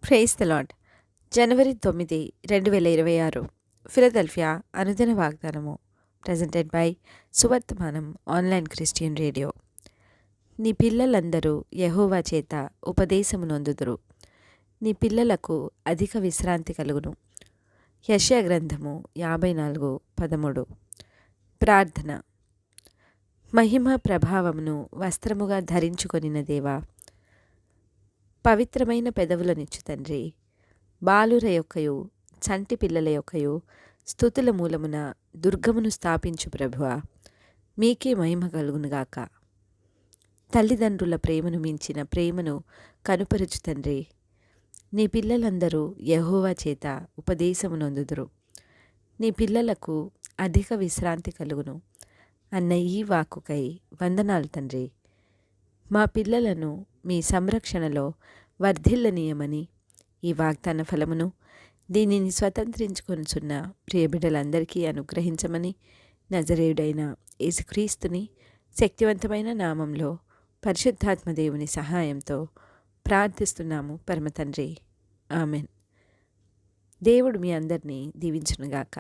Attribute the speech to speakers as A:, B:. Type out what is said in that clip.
A: Praise the lord. జనవరి 9, 2026 ఫిలదెల్ఫియా అనుదిన వాగ్దానము ప్రెజెంటెడ్ బై సువర్తమానం ఆన్లైన్ క్రిస్టియన్ రేడియో. నీ పిల్లలందరూ యెహోవా చేత ఉపదేశము నొందుదురు. నీ పిల్లలకు అధిక విశ్రాంతి కలుగును. యెషయా గ్రంథము 54:13. ప్రార్థన. మహిమ ప్రభావమును వస్త్రముగా ధరించుకొనిన దేవా, పవిత్రమైన పెదవులనిచ్చు తండ్రి, బాలుర యొక్కయు చంటి పిల్లల యొక్కయు స్తుతుల మూలమున దుర్గమును స్థాపించు ప్రభువా, మీకే మహిమ కలుగునుగాక. తల్లిదండ్రుల ప్రేమను మించిన ప్రేమను కనుపరుచు తండ్రి, నీ పిల్లలందరూ యెహోవా చేత ఉపదేశము నొందుదురు. నీ పిల్లలకు అధిక విశ్రాంతి కలుగును అన్న ఈ వాక్కుకై వందనాలు తండ్రి. మా పిల్లలను మీ సంరక్షణలో వర్ధిల్లనీయమని, ఈ వాగ్దాన ఫలమును దీనిని స్వతంత్రించుకొనుచున్న ప్రియబిడ్డలందరికీ అనుగ్రహించమని నజరేయుడైన యేసుక్రీస్తుని శక్తివంతమైన నామంలో పరిశుద్ధాత్మ దేవుని సహాయంతో ప్రార్థిస్తున్నాము పరమ తండ్రి. ఆమెన్. దేవుడు మీ అందరినీ దీవించునుగాక.